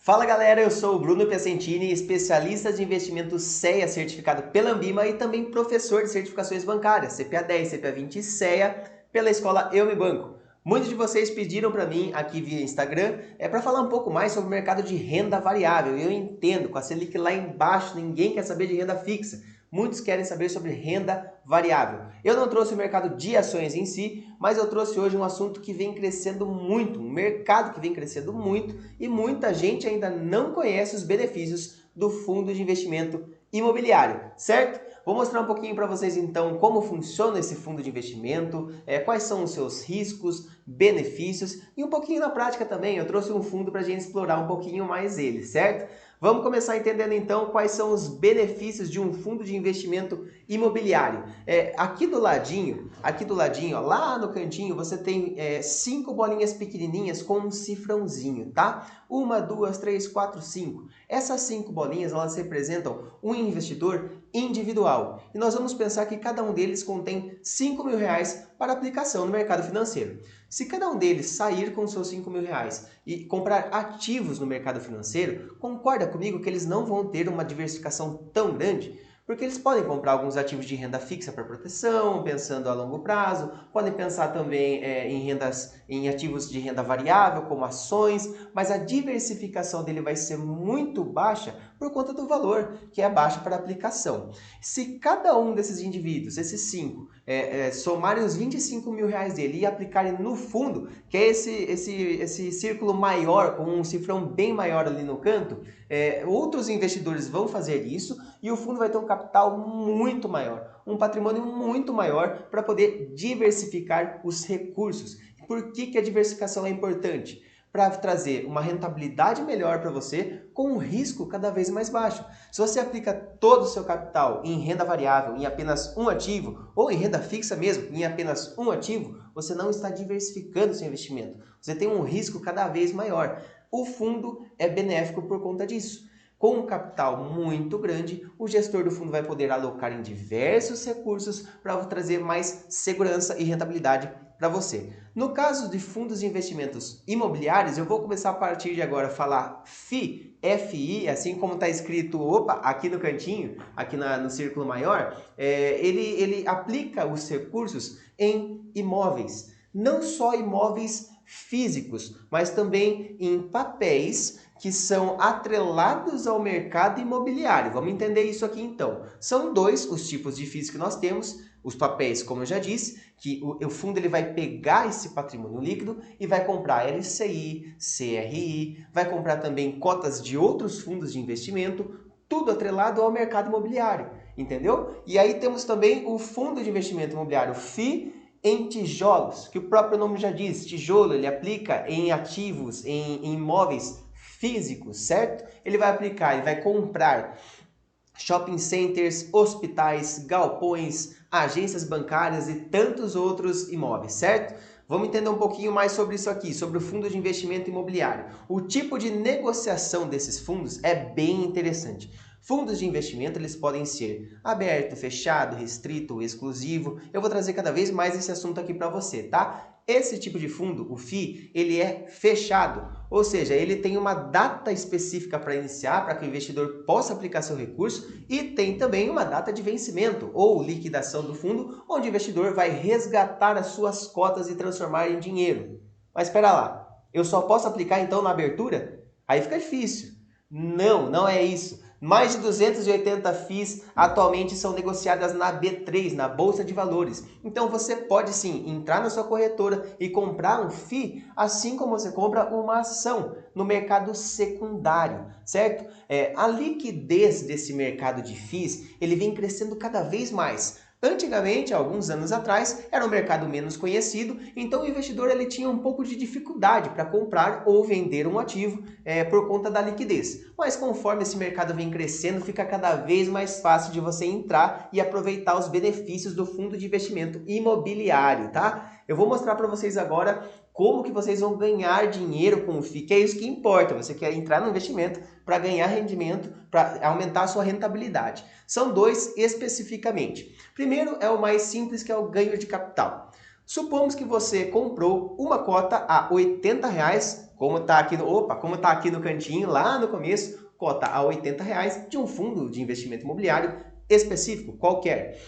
Fala galera, eu sou o Bruno Piacentini, especialista de investimentos CEA certificado pela Ambima e também professor de certificações bancárias, CPA 10, CPA 20 e CEA pela escola Eu Me Banco. Muitos de vocês pediram para mim aqui via Instagram para falar um pouco mais sobre o mercado de renda variável. Eu entendo, com a Selic lá embaixo, ninguém quer saber de renda fixa. Muitos querem saber sobre renda variável. Eu não trouxe o mercado de ações em si, mas eu trouxe hoje um assunto que vem crescendo muito, um mercado que vem crescendo muito e muita gente ainda não conhece os benefícios do fundo de investimento imobiliário, certo? Vou mostrar um pouquinho para vocês então como funciona esse fundo de investimento, quais são os seus riscos, benefícios e um pouquinho na prática também. Eu trouxe um fundo para a gente explorar um pouquinho mais ele, certo? Vamos começar entendendo então quais são os benefícios de um fundo de investimento imobiliário. Aqui do ladinho, ó, lá no cantinho, você tem 5 bolinhas pequenininhas com um cifrãozinho, tá? 1, 2, 3, 4, 5. Essas 5 bolinhas, elas representam um investidor individual. E nós vamos pensar que cada um deles contém R$ 5.000 para aplicação no mercado financeiro. Se cada um deles sair com seus R$ 5.000 e comprar ativos no mercado financeiro, concorda comigo que eles não vão ter uma diversificação tão grande? Porque eles podem comprar alguns ativos de renda fixa para proteção, pensando a longo prazo, podem pensar também em ativos de renda variável, como ações, mas a diversificação dele vai ser muito baixa por conta do valor, que é baixo para aplicação. Se cada um desses indivíduos, esses 5, somarem os R$ 25.000 dele e aplicarem no fundo, que é esse círculo maior, com um cifrão bem maior ali no canto, outros investidores vão fazer isso e o fundo vai ter um capital muito maior, um patrimônio muito maior para poder diversificar os recursos. Por que a diversificação é importante? Para trazer uma rentabilidade melhor para você com um risco cada vez mais baixo. Se você aplica todo o seu capital em renda variável, em apenas um ativo, ou em renda fixa mesmo, em apenas um ativo, você não está diversificando seu investimento. Você tem um risco cada vez maior. O fundo é benéfico por conta disso. Com um capital muito grande, o gestor do fundo vai poder alocar em diversos recursos para trazer mais segurança e rentabilidade para você. No caso de fundos de investimentos imobiliários, eu vou começar a partir de agora a falar FI, assim como está escrito, aqui no cantinho, aqui no círculo maior, ele aplica os recursos em imóveis, não só imóveis físicos, mas também em papéis que são atrelados ao mercado imobiliário. Vamos entender isso aqui então. São dois os tipos de FIIs que nós temos. Os papéis, como eu já disse, que o fundo ele vai pegar esse patrimônio líquido e vai comprar LCI, CRI, vai comprar também cotas de outros fundos de investimento, tudo atrelado ao mercado imobiliário, entendeu? E aí temos também o fundo de investimento imobiliário FI em tijolos, que o próprio nome já diz, tijolo, ele aplica em ativos, em imóveis físicos, certo? Ele vai comprar shopping centers, hospitais, galpões, agências bancárias e tantos outros imóveis, certo? Vamos entender um pouquinho mais sobre isso aqui, sobre o fundo de investimento imobiliário. O tipo de negociação desses fundos é bem interessante. Fundos de investimento, eles podem ser aberto, fechado, restrito, exclusivo. Eu vou trazer cada vez mais esse assunto aqui para você, tá? Esse tipo de fundo, o FII, ele é fechado, ou seja, ele tem uma data específica para iniciar, para que o investidor possa aplicar seu recurso e tem também uma data de vencimento ou liquidação do fundo, onde o investidor vai resgatar as suas cotas e transformar em dinheiro. Mas espera lá, eu só posso aplicar então na abertura? Aí fica difícil. Não, não é isso. Mais de 280 FIIs atualmente são negociadas na B3, na Bolsa de Valores. Então você pode sim entrar na sua corretora e comprar um FII, assim como você compra uma ação no mercado secundário, certo? A liquidez desse mercado de FIIs, ele vem crescendo cada vez mais. Antigamente, alguns anos atrás, era um mercado menos conhecido, então o investidor ele tinha um pouco de dificuldade para comprar ou vender um ativo por conta da liquidez. Mas conforme esse mercado vem crescendo, fica cada vez mais fácil de você entrar e aproveitar os benefícios do fundo de investimento imobiliário, tá? Eu vou mostrar para vocês agora como que vocês vão ganhar dinheiro com o FII, que é isso que importa. Você quer entrar no investimento para ganhar rendimento, para aumentar a sua rentabilidade. São dois especificamente. Primeiro é o mais simples, que é o ganho de capital. Supomos que você comprou uma cota a R$ 80, como está aqui no cantinho, lá no começo, cota a R$ 80 de um fundo de investimento imobiliário específico, qualquer.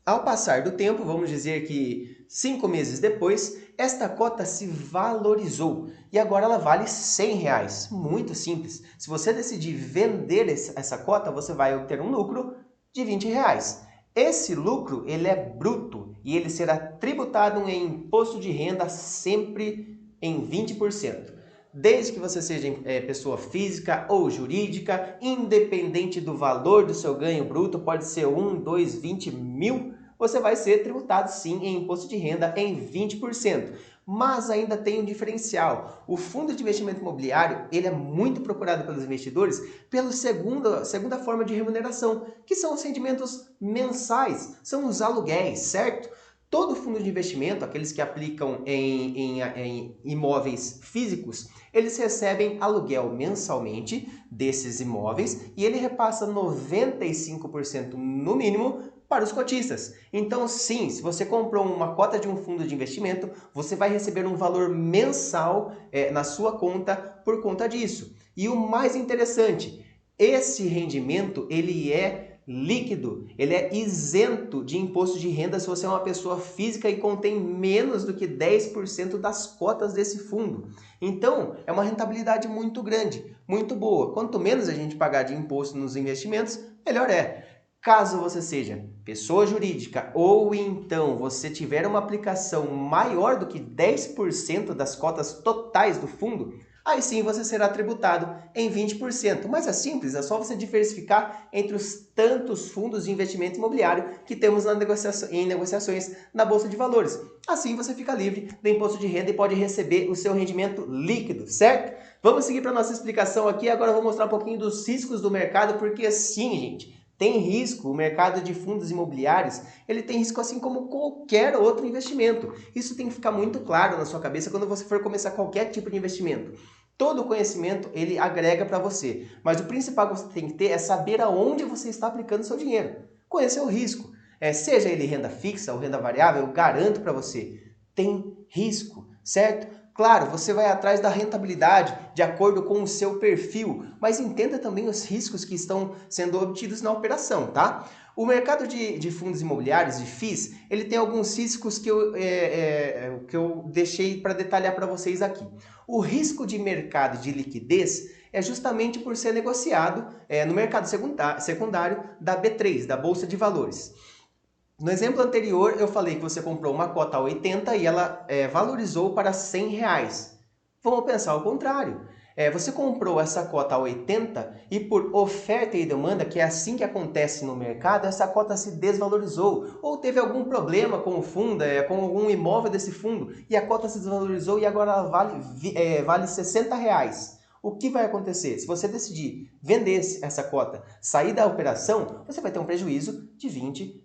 Ao passar do tempo, vamos dizer que 5 meses depois, esta cota se valorizou e agora ela vale R$ 100. Muito simples. Se você decidir vender essa cota, você vai obter um lucro de R$ 20. Esse lucro ele é bruto e ele será tributado em imposto de renda sempre em 20%. Desde que você seja pessoa física ou jurídica, independente do valor do seu ganho bruto, pode ser 1, 2, 20 mil, você vai ser tributado sim em imposto de renda em 20%. Mas ainda tem um diferencial. O fundo de investimento imobiliário ele é muito procurado pelos investidores pela segunda forma de remuneração, que são os rendimentos mensais, são os aluguéis, certo? Todo fundo de investimento, aqueles que aplicam em imóveis físicos, eles recebem aluguel mensalmente desses imóveis e ele repassa 95% no mínimo para os cotistas. Então, sim, se você comprou uma cota de um fundo de investimento, você vai receber um valor mensal na sua conta por conta disso. E o mais interessante, esse rendimento ele é líquido, ele é isento de imposto de renda se você é uma pessoa física e contém menos do que 10% das cotas desse fundo. Então, é uma rentabilidade muito grande, muito boa. Quanto menos a gente pagar de imposto nos investimentos, melhor é. Caso você seja pessoa jurídica ou então você tiver uma aplicação maior do que 10% das cotas totais do fundo, aí sim você será tributado em 20%. Mas é simples, é só você diversificar entre os tantos fundos de investimento imobiliário que temos em negociações na Bolsa de Valores. Assim você fica livre do imposto de renda e pode receber o seu rendimento líquido, certo? Vamos seguir para a nossa explicação aqui. Agora eu vou mostrar um pouquinho dos riscos do mercado, porque sim, gente, tem risco. O mercado de fundos imobiliários, ele tem risco assim como qualquer outro investimento. Isso tem que ficar muito claro na sua cabeça quando você for começar qualquer tipo de investimento. Todo conhecimento, ele agrega para você, mas o principal que você tem que ter é saber aonde você está aplicando seu dinheiro. Conhecer o risco. Seja ele renda fixa ou renda variável, eu garanto para você, tem risco, certo? Claro, você vai atrás da rentabilidade de acordo com o seu perfil, mas entenda também os riscos que estão sendo obtidos na operação, tá? O mercado de fundos imobiliários, de FIIs, ele tem alguns riscos que eu deixei para detalhar para vocês aqui. O risco de mercado de liquidez é justamente por ser negociado no mercado secundário da B3, da Bolsa de Valores. No exemplo anterior, eu falei que você comprou uma cota a 80 e ela valorizou para R$ 100. Vamos pensar ao contrário. Você comprou essa cota a 80 e por oferta e demanda, que é assim que acontece no mercado, essa cota se desvalorizou ou teve algum problema com o fundo, com algum imóvel desse fundo e a cota se desvalorizou e agora ela vale R$ 60. O que vai acontecer? Se você decidir vender essa cota, sair da operação, você vai ter um prejuízo de R$ 20.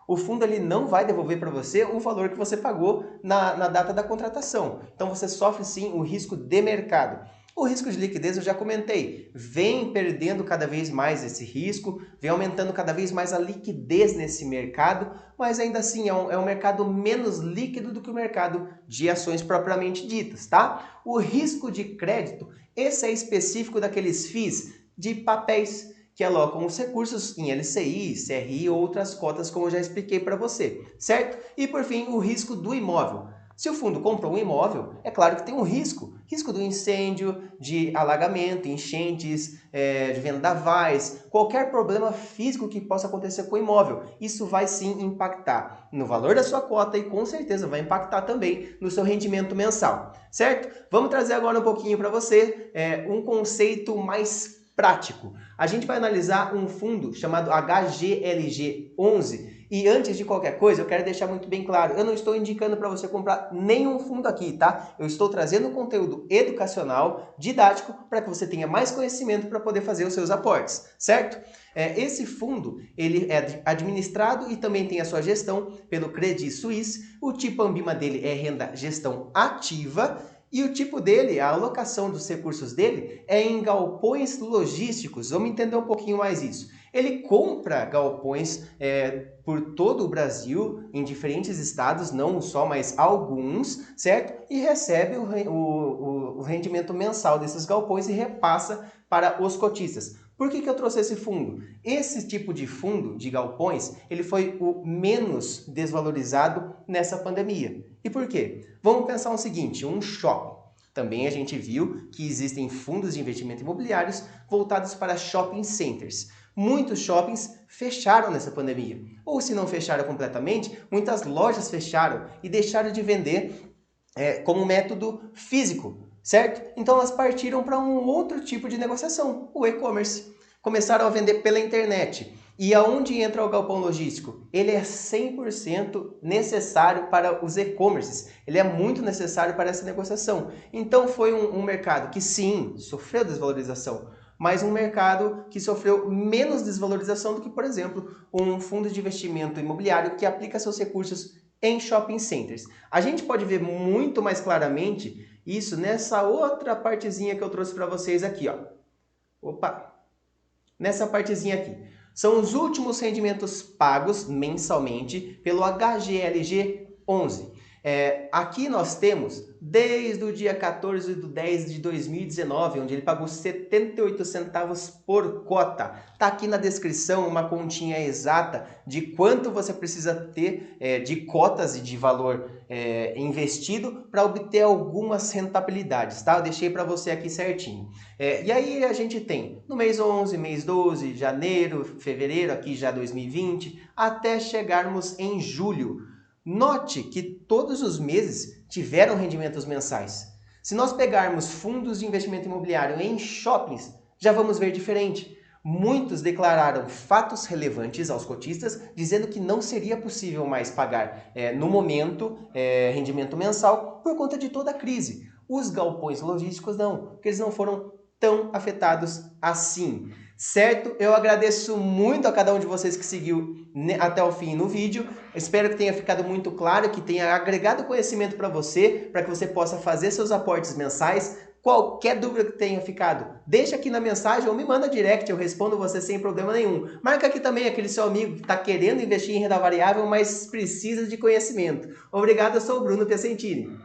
O fundo ele não vai devolver para você o valor que você pagou na data da contratação. Então você sofre sim o risco de mercado. O risco de liquidez eu já comentei, vem perdendo cada vez mais esse risco, vem aumentando cada vez mais a liquidez nesse mercado, mas ainda assim é um mercado menos líquido do que o mercado de ações propriamente ditas, tá? O risco de crédito, esse é específico daqueles FIIs de papéis que alocam os recursos em LCI, CRI ou outras cotas, como eu já expliquei para você, certo? E por fim, o risco do imóvel. Se o fundo comprou um imóvel, é claro que tem um risco. Risco do incêndio, de alagamento, enchentes, de vendavais, qualquer problema físico que possa acontecer com o imóvel. Isso vai sim impactar no valor da sua cota e com certeza vai impactar também no seu rendimento mensal, certo? Vamos trazer agora um pouquinho para você um conceito mais prático. A gente vai analisar um fundo chamado HGLG11 e antes de qualquer coisa eu quero deixar muito bem claro, eu não estou indicando para você comprar nenhum fundo aqui, tá? Eu estou trazendo um conteúdo educacional, didático, para que você tenha mais conhecimento para poder fazer os seus aportes, certo? Esse fundo ele é administrado e também tem a sua gestão pelo Credit Suisse, o tipo Ambima dele é renda gestão ativa. E o tipo dele, a alocação dos recursos dele é em galpões logísticos. Vamos entender um pouquinho mais isso. Ele compra galpões por todo o Brasil, em diferentes estados, não só, mas alguns, certo? E recebe o rendimento mensal desses galpões e repassa para os cotistas. Por que eu trouxe esse fundo? Esse tipo de fundo de galpões, ele foi o menos desvalorizado nessa pandemia. E por quê? Vamos pensar o seguinte, um shopping. Também a gente viu que existem fundos de investimento imobiliários voltados para shopping centers. Muitos shoppings fecharam nessa pandemia. Ou se não fecharam completamente, muitas lojas fecharam e deixaram de vender como método físico, certo? Então elas partiram para um outro tipo de negociação, o e-commerce. Começaram a vender pela internet. E aonde entra o galpão logístico? Ele é 100% necessário para os e-commerces. Ele é muito necessário para essa negociação. Então foi um mercado que sim, sofreu desvalorização, mas um mercado que sofreu menos desvalorização do que, por exemplo, um fundo de investimento imobiliário que aplica seus recursos em shopping centers. A gente pode ver muito mais claramente isso nessa outra partezinha que eu trouxe para vocês aqui, ó. Opa! Nessa partezinha aqui. São os últimos rendimentos pagos mensalmente pelo HGLG 11. Aqui nós temos desde o dia 14 de 10 de 2019, onde ele pagou 78 centavos por cota. Está aqui na descrição uma continha exata de quanto você precisa ter de cotas e de valor investido para obter algumas rentabilidades, tá? Eu deixei para você aqui certinho. E aí a gente tem no mês 11, mês 12, janeiro, fevereiro, aqui já 2020, até chegarmos em julho. Note que todos os meses tiveram rendimentos mensais. Se nós pegarmos fundos de investimento imobiliário em shoppings, já vamos ver diferente. Muitos declararam fatos relevantes aos cotistas, dizendo que não seria possível mais pagar, no momento, rendimento mensal por conta de toda a crise. Os galpões logísticos não, porque eles não foram tão afetados assim. Certo? Eu agradeço muito a cada um de vocês que seguiu até o fim no vídeo. Espero que tenha ficado muito claro, que tenha agregado conhecimento para que você possa fazer seus aportes mensais. Qualquer dúvida que tenha ficado, deixa aqui na mensagem ou me manda direct, eu respondo você sem problema nenhum. Marca aqui também aquele seu amigo que está querendo investir em renda variável, mas precisa de conhecimento. Obrigado, eu sou o Bruno Piacentini.